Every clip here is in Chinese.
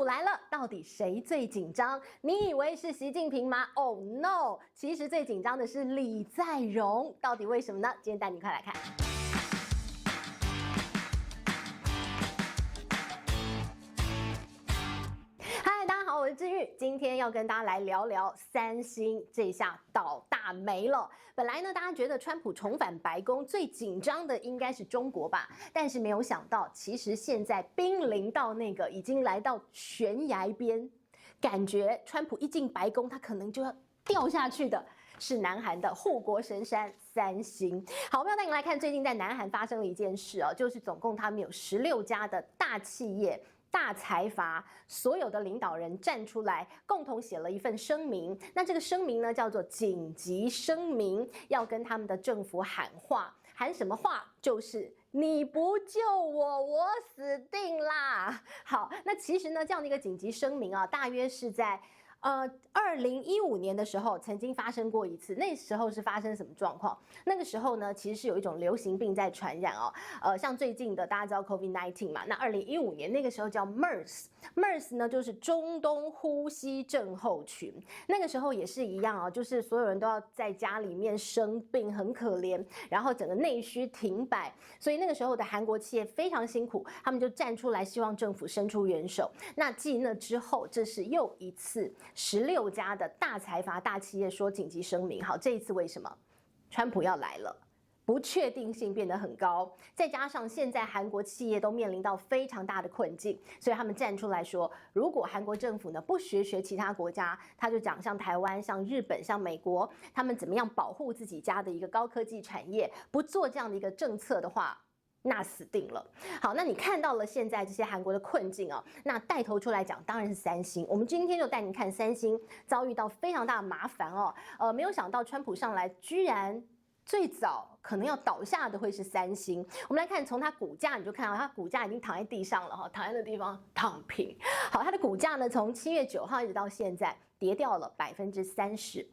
来了，到底谁最紧张？你以为是习近平吗 ？Oh no！ 其实最紧张的是李在镕，到底为什么呢？今天带你快来看。我是志玉，今天要跟大家来聊聊三星，这下倒大霉了。本来呢，大家觉得川普重返白宫最紧张的应该是中国吧，但是没有想到，其实现在濒临到那个已经来到悬崖边，感觉川普一进白宫，他可能就要掉下去的。是南韩的护国神山三星。好，我们要带你来看最近在南韩发生了一件事哦，就是总共他们有16家的大企业。大财阀所有的领导人站出来，共同写了一份声明。那这个声明呢，叫做紧急声明，要跟他们的政府喊话。喊什么话？就是你不救我，我死定啦！好，那其实呢，这样的一个紧急声明啊，大约是在2015年的时候曾经发生过一次，那时候是发生什么状况？那个时候呢，其实是有一种流行病在传染哦，像最近的大家知道 COVID-19 嘛，那2015年那个时候叫 MERS 呢就是中东呼吸症候群，那个时候也是一样哦，就是所有人都要在家里面生病，很可怜，然后整个内需停摆，所以那个时候的韩国企业非常辛苦，他们就站出来希望政府伸出援手。那继那之后，这是又一次。16家的大财阀大企业说紧急声明，好，这一次为什么？川普要来了，不确定性变得很高，再加上现在韩国企业都面临到非常大的困境，所以他们站出来说，如果韩国政府呢不学其他国家，他就讲像台湾、像日本、像美国，他们怎么样保护自己家的一个高科技产业，不做这样的一个政策的话。那死定了。好，那你看到了现在这些韩国的困境哦，那带头出来讲当然是三星。我们今天就带你看三星遭遇到非常大的麻烦哦。没有想到川普上来居然最早可能要倒下的会是三星。我们来看从它股价，你就看到它股价已经躺在地上了哈，躺在那地方躺平。好，它的股价呢从7月9号一直到现在。跌掉了32%，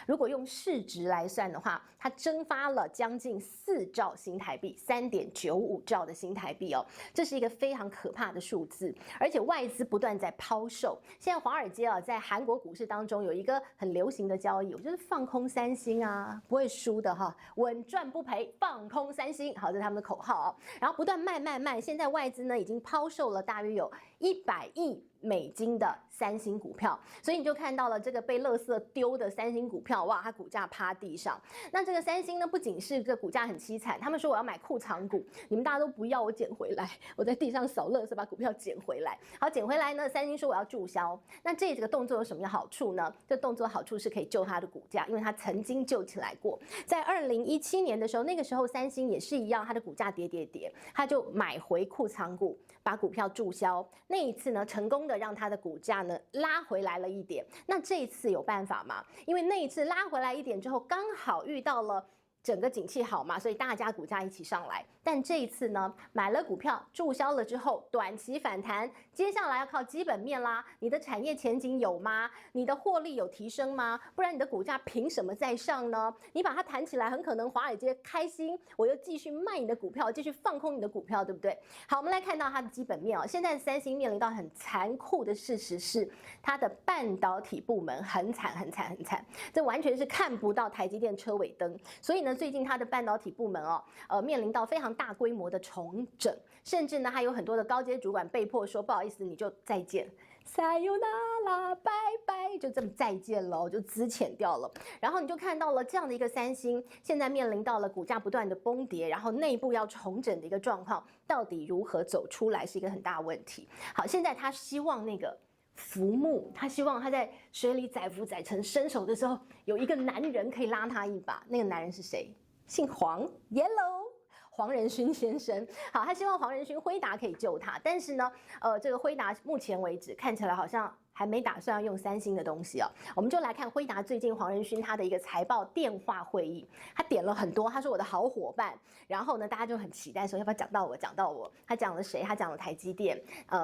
如果用市值来算的话，它蒸发了将近4兆新台币，3.95兆的新台币哦，这是一个非常可怕的数字，而且外资不断在抛售。现在华尔街啊，在韩国股市当中有一个很流行的交易，我就是放空三星啊，不会输的哈，稳赚不赔，放空三星，好，这是他们的口号啊。然后不断卖，现在外资呢已经抛售了大约有100亿美金的三星股票，所以你就看到了这个被垃圾丢的三星股票，哇，它股价趴地上。那这个三星呢，不仅是这个股价很凄惨，他们说我要买库藏股，你们大家都不要，我捡回来，我在地上扫垃圾把股票捡回来。好，捡回来呢，三星说我要注销。那这个动作有什么好处呢？这动作好处是可以救它的股价，因为它曾经救起来过。在2017年的时候，那个时候三星也是一样，它的股价跌，它就买回库藏股，把股票注销。那一次呢，成功的让它的股价呢拉回来了一点。那这一次有办法吗？因为那一次拉回来一点之后，刚好遇到了整个景气好嘛，所以大家股价一起上来。但这一次呢，买了股票注销了之后，短期反弹，接下来要靠基本面啦。你的产业前景有吗？你的获利有提升吗？不然你的股价凭什么再上呢？你把它弹起来，很可能华尔街开心，我又继续卖你的股票，继续放空你的股票，对不对？好，我们来看到它的基本面哦。现在三星面临到很残酷的事实是，它的半导体部门很惨，这完全是看不到台积电车尾灯。所以呢，最近它的半导体部门面临到非常大规模的重整，甚至呢，还有很多的高阶主管被迫说不好意思，你就再见，撒由那拉，拜拜，就这么再见了，就资遣掉了。然后你就看到了这样的一个三星，现在面临到了股价不断的崩跌，然后内部要重整的一个状况，到底如何走出来是一个很大的问题。好，现在他希望那个浮木，他希望他在水里载浮载沉，伸手的时候有一个男人可以拉他一把。那个男人是谁？姓黄 ，Yellow。黄仁勋先生，好，他希望黄仁勋辉达可以救他，但是呢，这个辉达目前为止看起来好像还没打算要用三星的东西哦。我们就来看辉达最近黄仁勋他的一个财报电话会议，他点了很多，他说我的好伙伴，然后呢，大家就很期待说要不要讲到我，他讲了谁？他讲了台积电，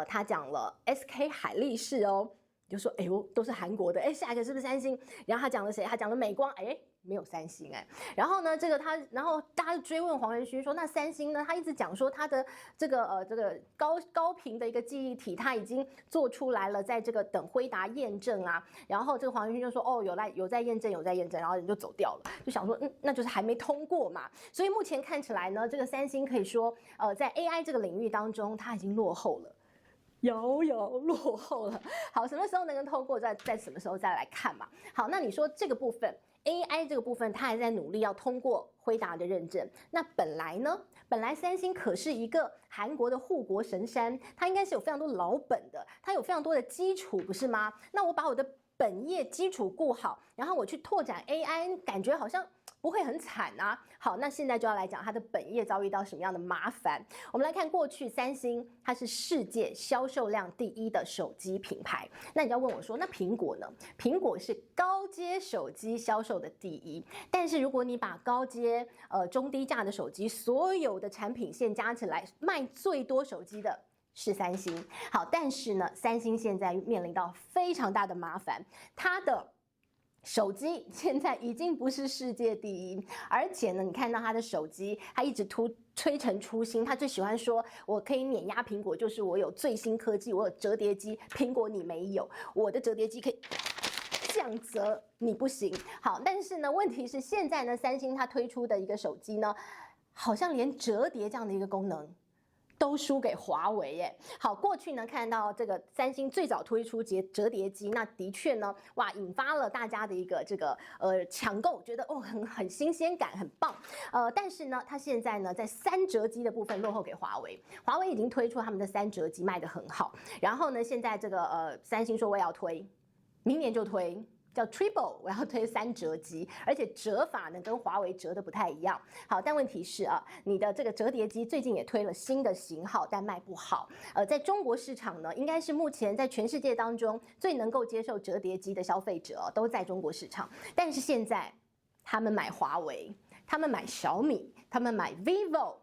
他讲了 SK 海力士哦。就说哎呦，都是韩国的，哎，下一个是不是三星？然后他讲了谁？他讲了美光，哎，没有三星哎，然后呢，然后大家就追问黄仁勋说，那三星呢？他一直讲说他的这个高频的一个记忆体，他已经做出来了，在这个等辉达验证啊。然后这个黄仁勋就说，哦，有在验证，然后人就走掉了，就想说，那就是还没通过嘛。所以目前看起来呢，这个三星可以说，在 AI 这个领域当中，它已经落后了。遥遥落后了。好，什么时候能够透过在什么时候再来看嘛？好，那你说这个部分 AI 这个部分，它还在努力要通过辉达的认证。那本来呢？本来三星可是一个韩国的护国神山，它应该是有非常多老本的，它有非常多的基础，不是吗？那我把我的本业基础顾好，然后我去拓展 AI， 感觉好像不会很惨啊。好，那现在就要来讲它的本业遭遇到什么样的麻烦。我们来看过去三星它是世界销售量第1的手机品牌。那你要问我说，那苹果呢？苹果是高阶手机销售的第1，但是如果你把高阶中低价的手机所有的产品线加起来，卖最多手机的是三星。好，但是呢，三星现在面临到非常大的麻烦，它的手机现在已经不是世界第1，而且呢，你看到它的手机，它一直推陈出新，他最喜欢说，我可以碾压苹果，就是我有最新科技，我有折叠机，苹果你没有，我的折叠机可以降折，你不行。好，但是呢，问题是现在呢，三星它推出的一个手机呢，好像连折叠这样的一个功能都输给华为耶。好，过去呢看到这个三星最早推出折叠机，那的确呢，哇，引发了大家的一个抢购，觉得哦很新鲜感，很棒。但是呢，它现在呢在3折机的部分落后给华为，华为已经推出他们的3折机卖得很好，然后呢现在这个三星说我也要推，明年就推。叫 Triple， 我要推3折机，而且折法呢跟华为折的不太一样。好，但问题是啊，你的这个折叠机最近也推了新的型号，但卖不好。在中国市场呢，应该是目前在全世界当中最能够接受折叠机的消费者都在中国市场。但是现在他们买华为，他们买小米，他们买 vivo。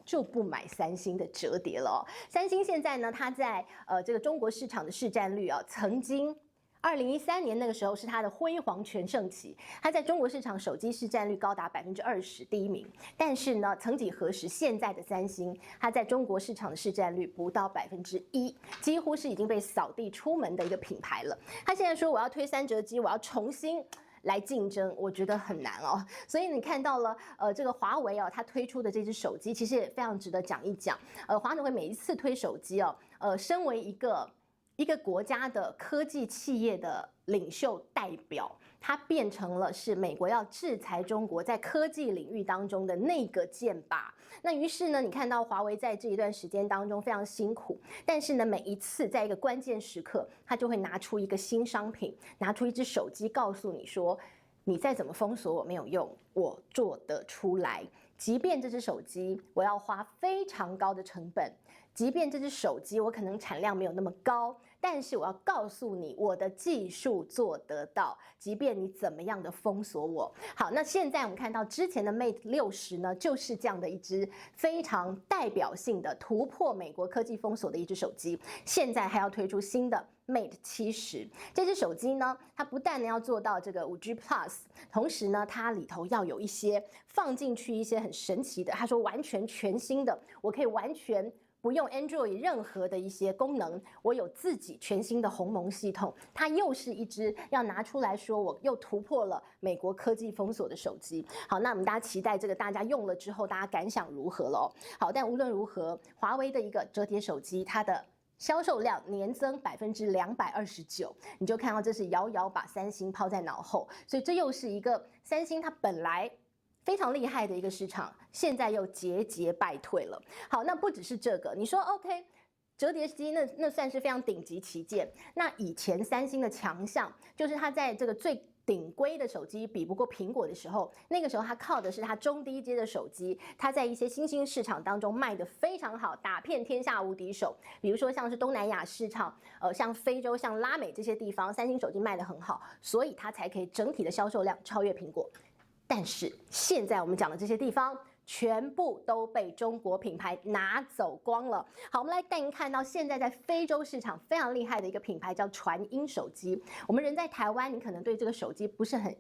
就不买三星的折叠了。三星现在呢，它在这个中国市场的市占率啊，曾经2013年那个时候是它的辉煌全盛期，它在中国市场手机市占率高达20%，第1名。但是呢，曾几何时，现在的三星它在中国市场的市占率不到1%，几乎是已经被扫地出门的一个品牌了。它现在说我要推3折机，我要重新来竞争，我觉得很难哦。所以你看到了，这个华为哦，它推出的这只手机其实也非常值得讲一讲。华为每一次推手机哦，身为一个国家的科技企业的领袖代表，它变成了是美国要制裁中国在科技领域当中的那个箭靶。那于是呢，你看到华为在这一段时间当中非常辛苦，但是呢，每一次在一个关键时刻，它就会拿出一个新商品，拿出一只手机，告诉你说，你再怎么封锁我没有用，我做得出来。即便这只手机我要花非常高的成本，即便这只手机我可能产量没有那么高，但是我要告诉你，我的技术做得到，即便你怎么样的封锁我。好，那现在我们看到之前的 Mate 60呢，就是这样的一只非常代表性的突破美国科技封锁的一只手机，现在还要推出新的Mate 70，这只手机呢，它不但要做到这个5G Plus， 同时呢，它里头要有一些放进去一些很神奇的，他说完全全新的，我可以完全不用 Android 任何的一些功能，我有自己全新的鸿蒙系统，它又是一只要拿出来说我又突破了美国科技封锁的手机。好，那我们大家期待这个大家用了之后，大家感想如何了？好，但无论如何，华为的一个折叠手机，它的销售量年增229%，你就看到这是遥遥把三星抛在脑后，所以这又是一个三星它本来非常厉害的一个市场，现在又节节败退了。好，那不只是这个，你说 OK， 折叠机那算是非常顶级旗舰。那以前三星的强项就是它在这个最顶规的手机比不过苹果的时候，那个时候它靠的是它中低阶的手机，它在一些新兴市场当中卖得非常好，打遍天下无敌手。比如说像是东南亚市场，像非洲、像拉美这些地方，三星手机卖得很好，所以它才可以整体的销售量超越苹果。但是现在我们讲的这些地方，全部都被中国品牌拿走光了。好，我们来带您看到现在在非洲市场非常厉害的一个品牌叫传音手机。我们人在台湾，你可能对这个手机不是很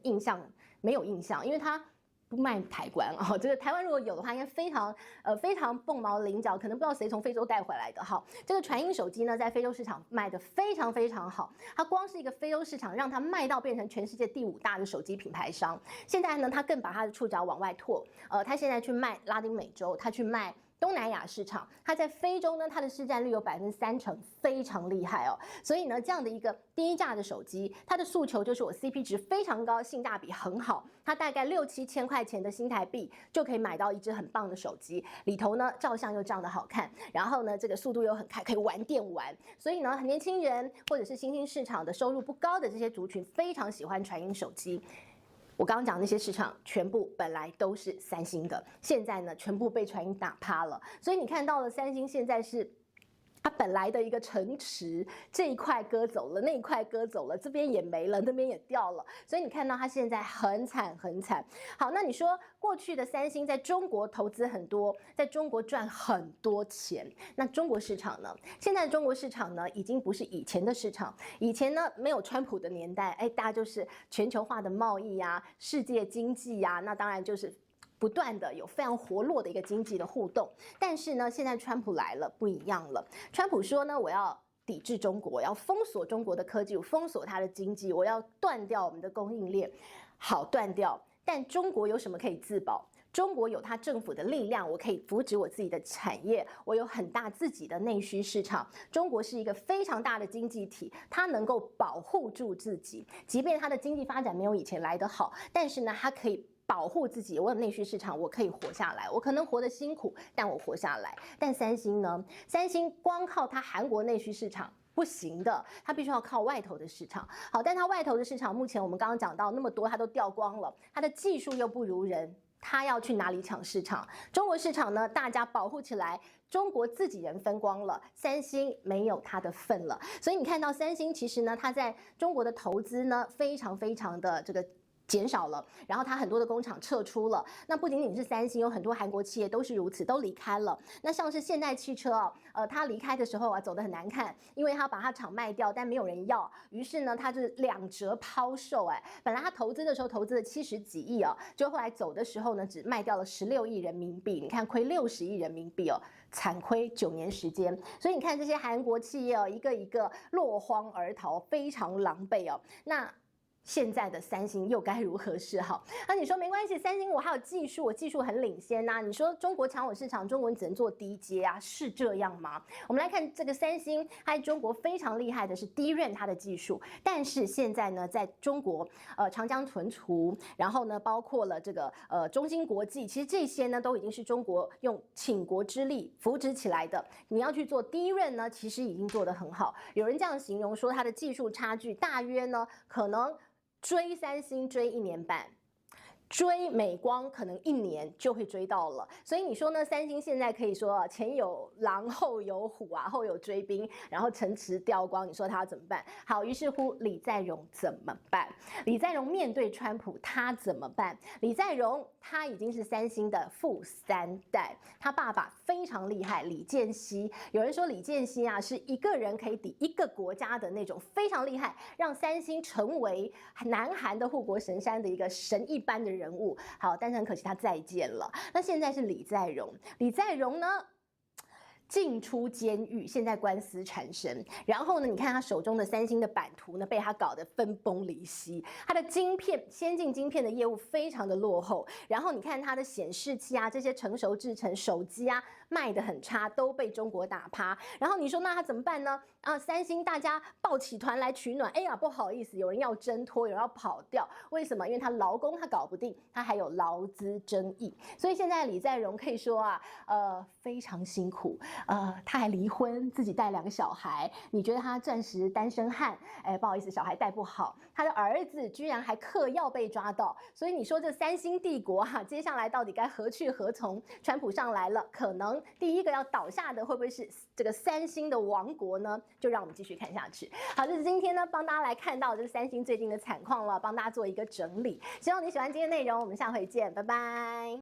没有印象，因为它不卖台湾啊，这个台湾如果有的话，应该非常凤毛麟角，可能不知道谁从非洲带回来的哈。这个传音手机呢，在非洲市场卖得非常好，它光是一个非洲市场，让它卖到变成全世界第5大的手机品牌商。现在呢，它更把它的触角往外拓，它现在去卖拉丁美洲，它去卖东南亚市场，它在非洲呢，它的市占率有30%，非常厉害哦。所以呢，这样的一个低价的手机，它的诉求就是我 CP 值非常高，性价比很好，它大概6、7千块钱的新台币就可以买到一只很棒的手机，里头呢照相又照得好看，然后呢这个速度又很快，可以玩电玩。所以呢，年轻人或者是新兴市场的收入不高的这些族群非常喜欢传音手机。我刚刚讲的那些市场全部本来都是三星的，现在呢全部被传音打趴了。所以你看到了三星现在是它本来的一个城池，这一块割走了，那一块割走了，这边也没了，那边也掉了，所以你看到它现在很惨。好，那你说过去的三星在中国投资很多，在中国赚很多钱，那中国市场呢？现在的中国市场呢，已经不是以前的市场。以前呢，没有川普的年代，大家就是全球化的贸易啊，世界经济啊，那当然就是不断的有非常活络的一个经济的互动。但是呢，现在川普来了，不一样了。川普说呢，我要抵制中国，我要封锁中国的科技，我封锁它的经济，我要断掉我们的供应链。好，断掉。但中国有什么可以自保？中国有它政府的力量，我可以扶植我自己的产业，我有很大自己的内需市场。中国是一个非常大的经济体，它能够保护住自己，即便它的经济发展没有以前来得好，但是呢，它可以保护自己，我有内需市场，我可以活下来。我可能活得辛苦，但我活下来。但三星呢？三星光靠它韩国内需市场不行的，它必须要靠外头的市场。好，但它外头的市场目前我们刚刚讲到那么多，它都掉光了，它的技术又不如人。他要去哪里抢市场？中国市场呢？大家保护起来，中国自己人分光了，三星没有它的份了。所以你看到三星其实呢，它在中国的投资呢，非常的这个减少了，然后它很多的工厂撤出了。那不仅仅是三星，有很多韩国企业都是如此，都离开了。那像是现代汽车它离开的时候走得很难看，因为它把它厂卖掉，但没有人要，于是呢，它就是2折抛售。本来它投资的时候投资了70几亿就后来走的时候呢，只卖掉了16亿人民币，你看亏60亿人民币惨亏9年时间。所以你看这些韩国企业一个一个落荒而逃，非常狼狈那现在的三星又该如何是好？那你说没关系，三星我还有技术，我技术很领先你说中国抢我市场，中国只能做低阶是这样吗？我们来看这个三星，它在中国非常厉害的是DRAM它的技术，但是现在呢，在中国长江存储，然后呢，包括了这个中芯国际，其实这些呢都已经是中国用倾国之力扶植起来的。你要去做DRAM呢，其实已经做得很好。有人这样形容说，它的技术差距大约呢，可能追三星追1年半，追美光可能1年就会追到了。所以你说呢？三星现在可以说前有狼后有虎后有追兵，然后城池掉光，你说他要怎么办？好，于是乎李在镕怎么办？李在镕面对川普他怎么办？李在镕他已经是三星的富3代，他爸爸非常厉害，李健熙。有人说李健熙是一个人可以抵一个国家的那种，非常厉害，让三星成为南韩的护国神山的一个神一般的人物。好，但是很可惜他再见了。那现在是李在镕，李在镕呢进出监狱，现在官司缠身。然后呢，你看他手中的三星的版图呢，被他搞得分崩离析。他的晶片，先进晶片的业务非常的落后。然后你看他的显示器这些成熟制程，手机卖得很差，都被中国打趴。然后你说那他怎么办呢？三星大家抱起团来取暖，不好意思，有人要挣脱，有人要跑掉。为什么？因为他劳工他搞不定，他还有劳资争议。所以现在李在镕可以说非常辛苦。他还离婚，自己带2个小孩。你觉得他钻石单身汉？不好意思，小孩带不好。他的儿子居然还嗑药被抓到。所以你说这三星帝国接下来到底该何去何从？川普上来了，可能第一个要倒下的会不会是这个三星的王国呢？就让我们继续看下去。好，这是今天呢帮大家来看到这个三星最近的惨况了，帮大家做一个整理。希望你喜欢今天的内容，我们下回见，拜拜。